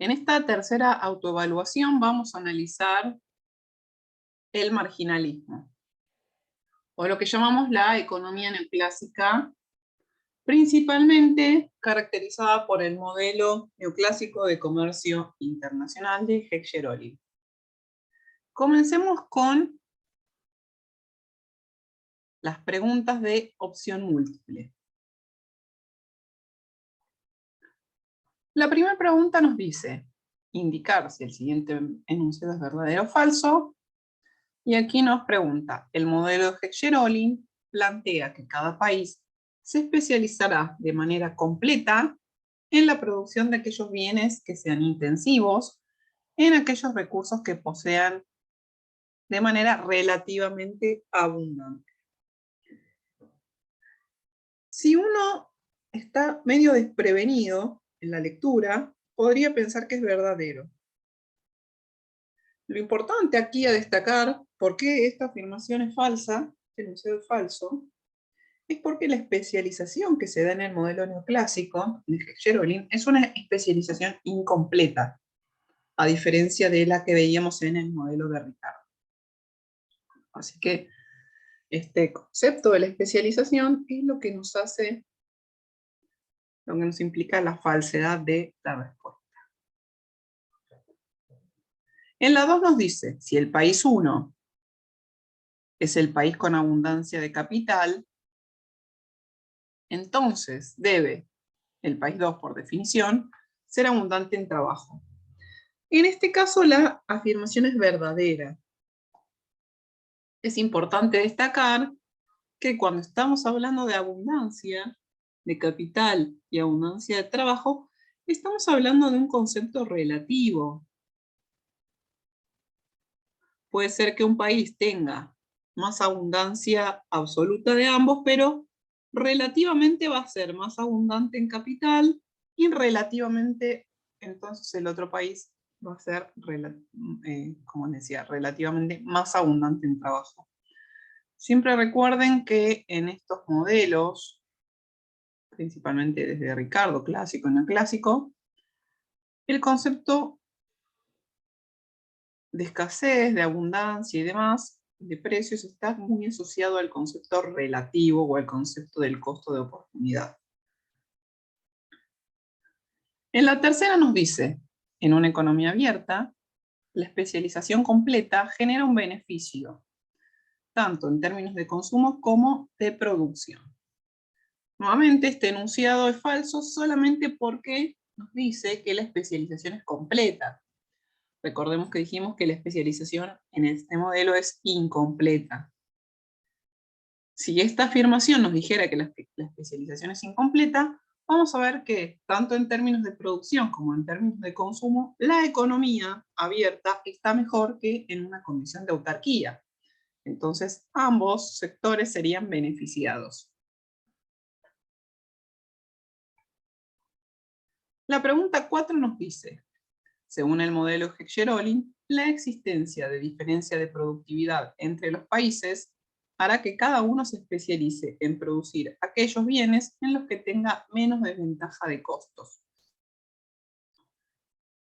En esta tercera autoevaluación vamos a analizar el marginalismo, o lo que llamamos la economía neoclásica, principalmente caracterizada por el modelo neoclásico de comercio internacional de Heckscher-Ohlin. Comencemos con las preguntas de opción múltiple. La primera pregunta nos dice, indicar si el siguiente enunciado es verdadero o falso, y aquí nos pregunta, el modelo de Heckscher-Ohlin plantea que cada país se especializará de manera completa en la producción de aquellos bienes que sean intensivos, en aquellos recursos que posean de manera relativamente abundante. Si uno está medio desprevenido en la lectura, podría pensar que es verdadero. Lo importante aquí a destacar por qué esta afirmación es falsa, este enunciado es falso, es porque la especialización que se da en el modelo neoclásico de Heckscher-Ohlin es una especialización incompleta, a diferencia de la que veíamos en el modelo de Ricardo. Así que este concepto de la especialización es lo que nos hace, lo que nos implica la falsedad de la respuesta. En la 2 nos dice, si el país 1 es el país con abundancia de capital, entonces debe, el país 2 por definición, ser abundante en trabajo. En este caso la afirmación es verdadera. Es importante destacar que cuando estamos hablando de abundancia de capital y abundancia de trabajo, estamos hablando de un concepto relativo. Puede ser que un país tenga más abundancia absoluta de ambos, pero relativamente va a ser más abundante en capital y relativamente, entonces el otro país va a ser, como decía, relativamente más abundante en trabajo. Siempre recuerden que en estos modelos, principalmente desde Ricardo, clásico y neoclásico, el concepto de escasez, de abundancia y demás, de precios, está muy asociado al concepto relativo o al concepto del costo de oportunidad. En la tercera nos dice, en una economía abierta, la especialización completa genera un beneficio, tanto en términos de consumo como de producción. Nuevamente, este enunciado es falso solamente porque nos dice que la especialización es completa. Recordemos que dijimos que la especialización en este modelo es incompleta. Si esta afirmación nos dijera que la especialización es incompleta, vamos a ver que tanto en términos de producción como en términos de consumo, la economía abierta está mejor que en una condición de autarquía. Entonces, ambos sectores serían beneficiados. La pregunta 4 nos dice, según el modelo Heckscher-Ohlin, la existencia de diferencia de productividad entre los países hará que cada uno se especialice en producir aquellos bienes en los que tenga menos desventaja de costos.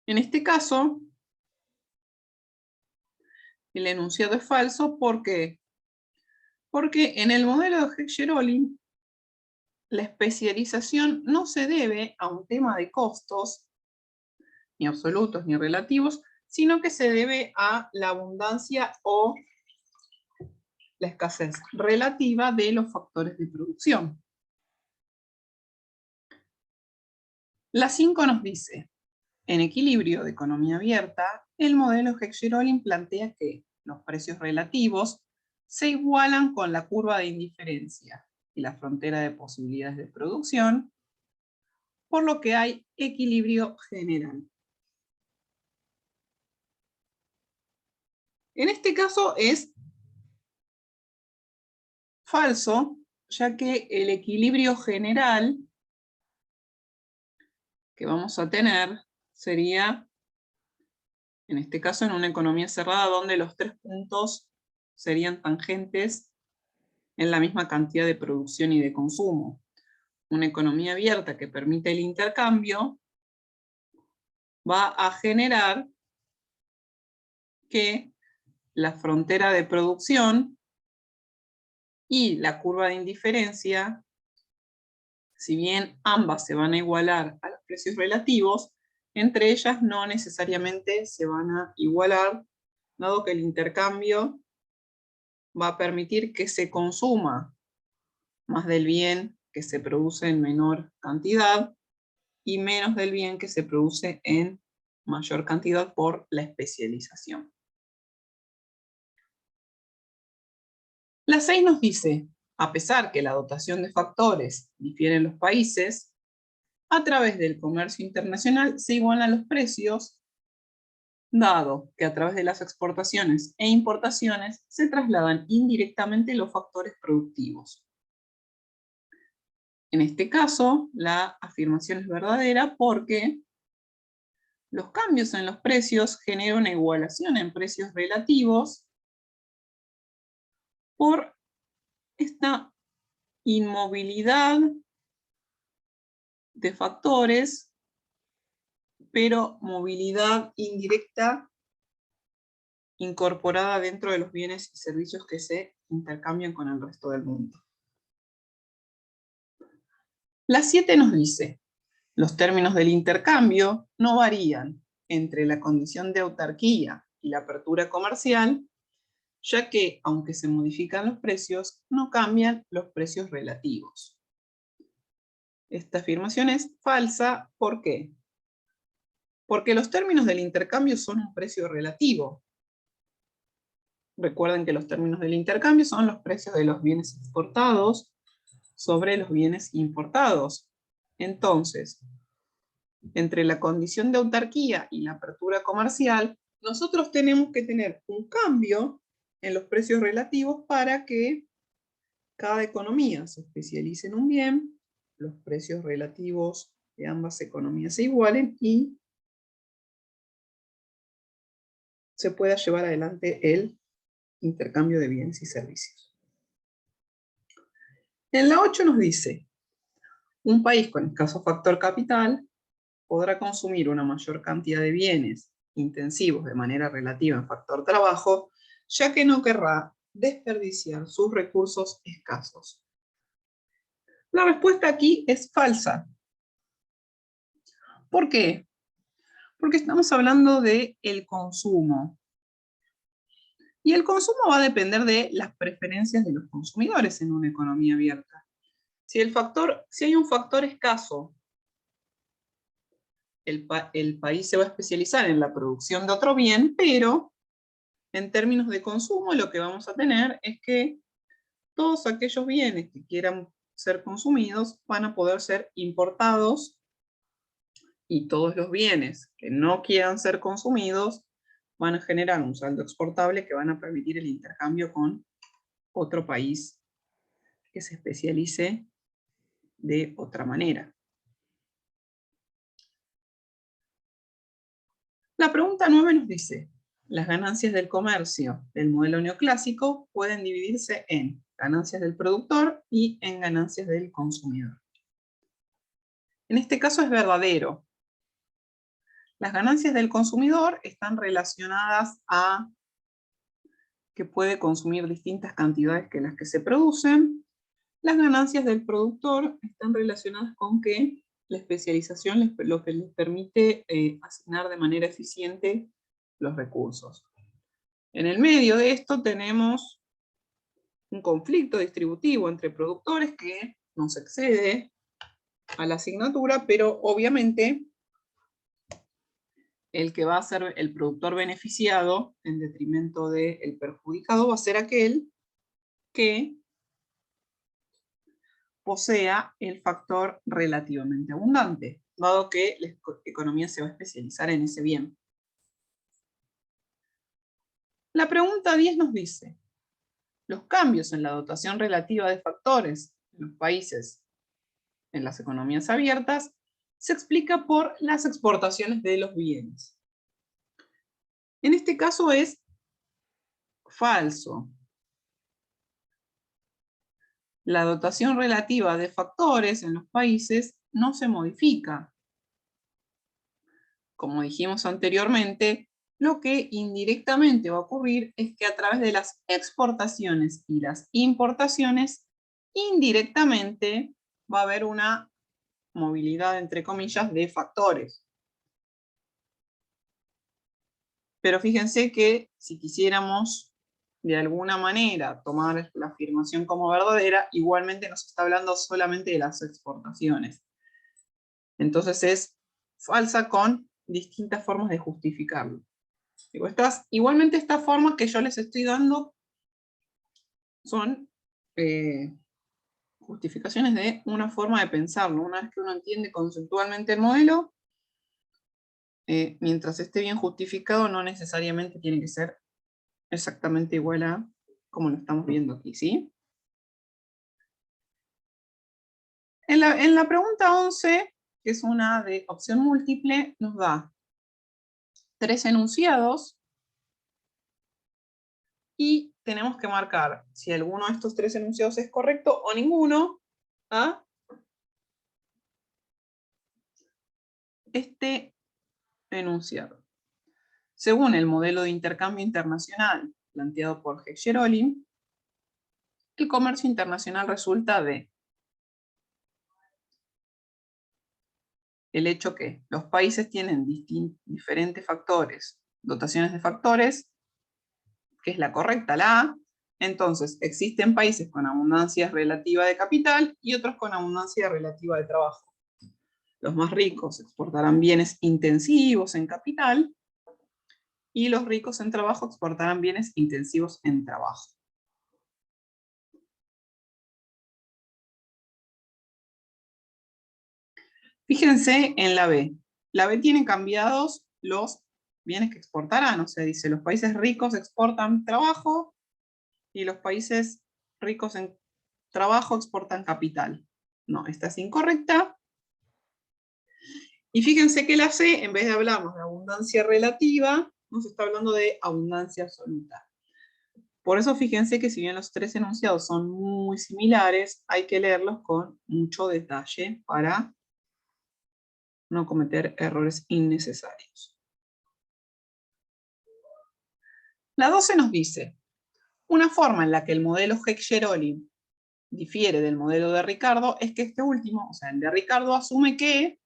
En este caso, el enunciado es falso. ¿Por qué? Porque en el modelo de Heckscher-Ohlin, la especialización no se debe a un tema de costos, ni absolutos ni relativos, sino que se debe a la abundancia o la escasez relativa de los factores de producción. La 5 nos dice, en equilibrio de economía abierta, el modelo Heckscher-Ohlin plantea que los precios relativos se igualan con la curva de indiferencia y la frontera de posibilidades de producción, por lo que hay equilibrio general. En este caso es falso, ya que el equilibrio general que vamos a tener sería, en este caso, en una economía cerrada donde los 3 puntos serían tangentes en la misma cantidad de producción y de consumo. Una economía abierta que permite el intercambio va a generar que la frontera de producción y la curva de indiferencia, si bien ambas se van a igualar a los precios relativos, entre ellas no necesariamente se van a igualar, dado que el intercambio va a permitir que se consuma más del bien que se produce en menor cantidad y menos del bien que se produce en mayor cantidad por la especialización. La 6 nos dice, a pesar que la dotación de factores difiere en los países, a través del comercio internacional se igualan los precios, dado que a través de las exportaciones e importaciones se trasladan indirectamente los factores productivos. En este caso, la afirmación es verdadera porque los cambios en los precios generan una igualación en precios relativos por esta inmovilidad de factores, pero movilidad indirecta incorporada dentro de los bienes y servicios que se intercambian con el resto del mundo. La 7 nos dice, los términos del intercambio no varían entre la condición de autarquía y la apertura comercial, ya que, aunque se modifican los precios, no cambian los precios relativos. Esta afirmación es falsa, ¿por qué? Porque los términos del intercambio son un precio relativo. Recuerden que los términos del intercambio son los precios de los bienes exportados sobre los bienes importados. Entonces, entre la condición de autarquía y la apertura comercial, nosotros tenemos que tener un cambio en los precios relativos para que cada economía se especialice en un bien, los precios relativos de ambas economías se igualen y se pueda llevar adelante el intercambio de bienes y servicios. En la 8 nos dice, un país con escaso factor capital podrá consumir una mayor cantidad de bienes intensivos de manera relativa en factor trabajo, ya que no querrá desperdiciar sus recursos escasos. La respuesta aquí es falsa. ¿Por qué? Porque estamos hablando del consumo. Y el consumo va a depender de las preferencias de los consumidores en una economía abierta. Si hay un factor escaso, el país se va a especializar en la producción de otro bien, pero en términos de consumo lo que vamos a tener es que todos aquellos bienes que quieran ser consumidos van a poder ser importados y todos los bienes que no quieran ser consumidos van a generar un saldo exportable que van a permitir el intercambio con otro país que se especialice de otra manera. La pregunta 9 nos dice, las ganancias del comercio del modelo neoclásico pueden dividirse en ganancias del productor y en ganancias del consumidor. En este caso es verdadero. Las ganancias del consumidor están relacionadas a que puede consumir distintas cantidades que las que se producen. Las ganancias del productor están relacionadas con que la especialización lo que les permite asignar de manera eficiente los recursos. En el medio de esto tenemos un conflicto distributivo entre productores que nos excede a la asignatura, pero obviamente el que va a ser el productor beneficiado en detrimento del perjudicado va a ser aquel que posea el factor relativamente abundante, dado que la economía se va a especializar en ese bien. La pregunta 10 nos dice, los cambios en la dotación relativa de factores en los países en las economías abiertas se explica por las exportaciones de los bienes. En este caso es falso. La dotación relativa de factores en los países no se modifica. como dijimos anteriormente, lo que indirectamente va a ocurrir es que a través de las exportaciones y las importaciones, indirectamente va a haber una movilidad, entre comillas, de factores. Pero fíjense que si quisiéramos de alguna manera tomar la afirmación como verdadera, igualmente nos está hablando solamente de las exportaciones. Entonces es falsa con distintas formas de justificarlo. Digo, igualmente estas formas que yo les estoy dando son justificaciones de una forma de pensarlo. Una vez que uno entiende conceptualmente el modelo, mientras esté bien justificado, no necesariamente tiene que ser exactamente igual a como lo estamos viendo aquí, ¿sí? En la pregunta 11, que es una de opción múltiple, nos da 3 enunciados y tenemos que marcar si alguno de estos 3 enunciados es correcto o ninguno a este enunciado. Según el modelo de intercambio internacional planteado por Heck-Sherolin, el comercio internacional resulta de el hecho que los países tienen diferentes factores, dotaciones de factores, que es la correcta, la A. Entonces, existen países con abundancia relativa de capital y otros con abundancia relativa de trabajo. Los más ricos exportarán bienes intensivos en capital y los ricos en trabajo exportarán bienes intensivos en trabajo. Fíjense en la B. La B tiene cambiados los bienes que exportarán, o sea, dice los países ricos exportan trabajo y los países ricos en trabajo exportan capital. No, esta es incorrecta. Y fíjense que la C, en vez de hablarnos de abundancia relativa, nos está hablando de abundancia absoluta. Por eso fíjense que si bien los 3 enunciados son muy similares, hay que leerlos con mucho detalle para no cometer errores innecesarios. La 12 nos dice, una forma en la que el modelo Heck-Sherolin difiere del modelo de Ricardo es que este último, o sea, el de Ricardo, asume que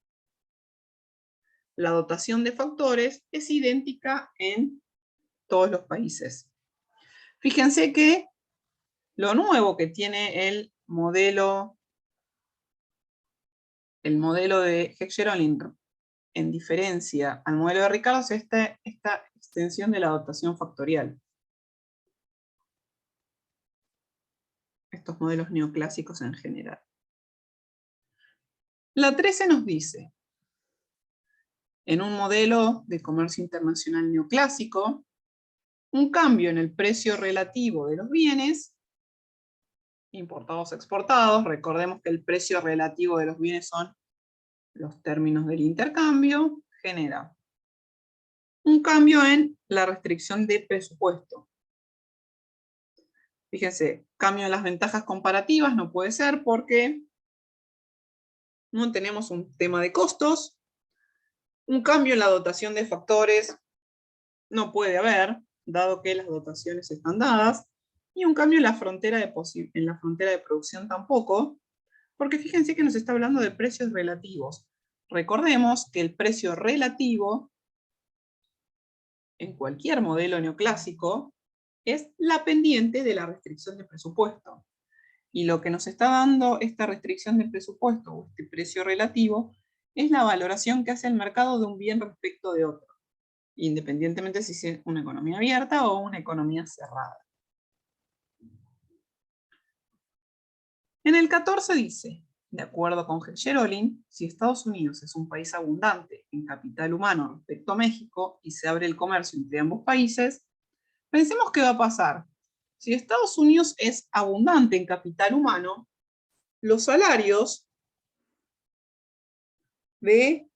la dotación de factores es idéntica en todos los países. Fíjense que lo nuevo que tiene el modelo de Heck-Sherolin en diferencia al modelo de Ricardo es esta extensión de la dotación factorial. Estos modelos neoclásicos en general. La 13 nos dice, en un modelo de comercio internacional neoclásico, un cambio en el precio relativo de los bienes, importados o exportados, recordemos que el precio relativo de los bienes son los términos del intercambio, genera un cambio en la restricción de presupuesto. Fíjense, cambio en las ventajas comparativas no puede ser porque no tenemos un tema de costos. Un cambio en la dotación de factores no puede haber, dado que las dotaciones están dadas. Y un cambio en la frontera de producción tampoco, porque fíjense que nos está hablando de precios relativos. Recordemos que el precio relativo en cualquier modelo neoclásico es la pendiente de la restricción de presupuesto. Y lo que nos está dando esta restricción de presupuesto, o este precio relativo, es la valoración que hace el mercado de un bien respecto de otro, independientemente si es una economía abierta o una economía cerrada. En el 14 dice, de acuerdo con Heck-Sherolin, si Estados Unidos es un país abundante en capital humano respecto a México y se abre el comercio entre ambos países, pensemos qué va a pasar. Si Estados Unidos es abundante en capital humano, los salarios de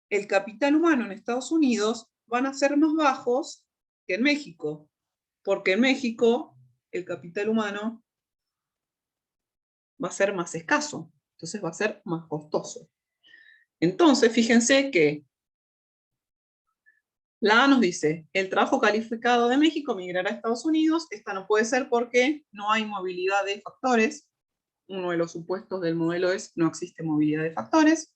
el capital humano en Estados Unidos van a ser más bajos que en México, porque en México el capital humano va a ser más escaso, entonces va a ser más costoso. Entonces, fíjense que La A nos dice, el trabajo calificado de México migrará a Estados Unidos. Esta no puede ser porque no hay movilidad de factores. Uno de los supuestos del modelo es no existe movilidad de factores.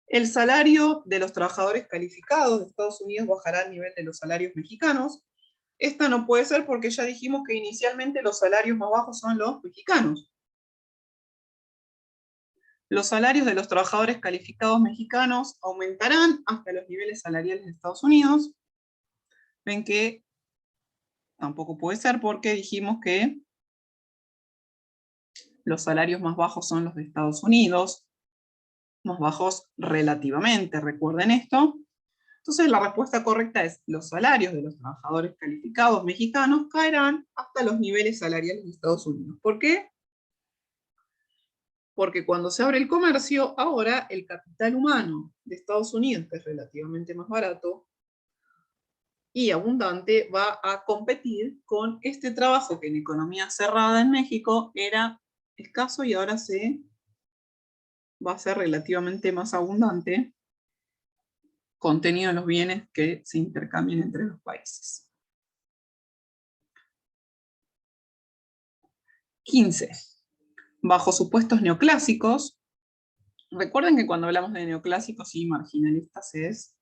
El salario de los trabajadores calificados de Estados Unidos bajará al nivel de los salarios mexicanos. Esta no puede ser porque ya dijimos que inicialmente los salarios más bajos son los mexicanos. Los salarios de los trabajadores calificados mexicanos aumentarán hasta los niveles salariales de Estados Unidos. Ven que tampoco puede ser porque dijimos que los salarios más bajos son los de Estados Unidos, más bajos relativamente, recuerden esto. Entonces la respuesta correcta es: los salarios de los trabajadores calificados mexicanos caerán hasta los niveles salariales de Estados Unidos. ¿Por qué? Porque cuando se abre el comercio, ahora el capital humano de Estados Unidos, que es relativamente más barato y abundante, va a competir con este trabajo que en economía cerrada en México era escaso y ahora va a ser relativamente más abundante, contenido de los bienes que se intercambian entre los países. 15. Bajo supuestos neoclásicos. Recuerden que cuando hablamos de neoclásicos y marginalistas es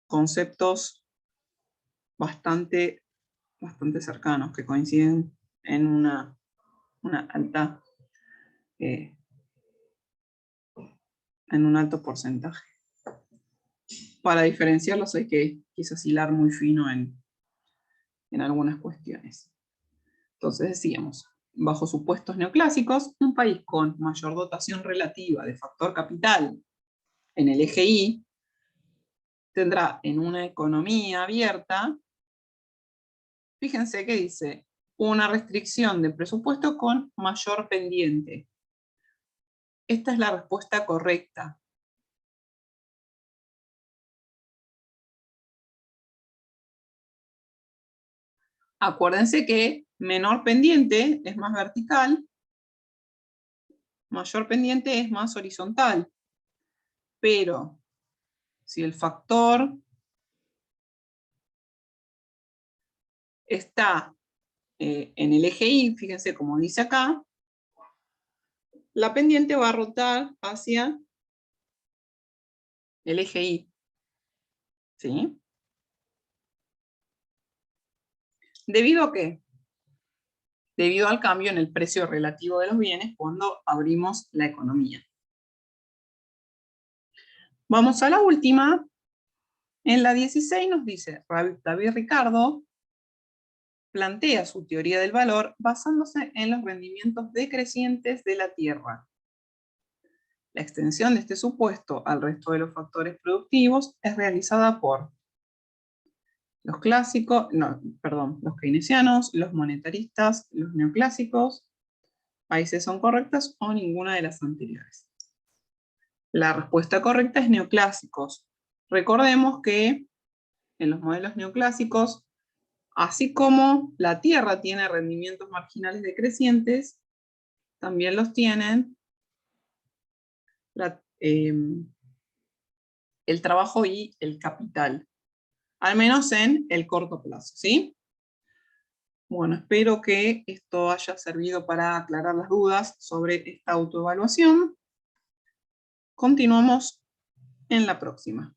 conceptos bastante cercanos, que coinciden en una alta, en un alto porcentaje. Para diferenciarlos hay que quizás hilar muy fino en algunas cuestiones. Entonces decíamos, bajo supuestos neoclásicos, un país con mayor dotación relativa de factor capital en el eje Y tendrá en una economía abierta, fíjense que dice, una restricción de presupuesto con mayor pendiente. Esta es la respuesta correcta. Acuérdense que menor pendiente es más vertical, mayor pendiente es más horizontal. Pero si el factor está en el eje Y, fíjense como dice acá, la pendiente va a rotar hacia el eje Y. ¿Sí? ¿Debido a qué? Debido al cambio en el precio relativo de los bienes cuando abrimos la economía. Vamos a la última. En la 16 nos dice, David Ricardo plantea su teoría del valor basándose en los rendimientos decrecientes de la tierra. La extensión de este supuesto al resto de los factores productivos es realizada por los los keynesianos, los monetaristas, los neoclásicos. Ahí se son correctas o ninguna de las anteriores. La respuesta correcta es neoclásicos. Recordemos que en los modelos neoclásicos, así como la tierra tiene rendimientos marginales decrecientes, también los tienen el trabajo y el capital, al menos en el corto plazo, ¿sí? Bueno, espero que esto haya servido para aclarar las dudas sobre esta autoevaluación. Continuamos en la próxima.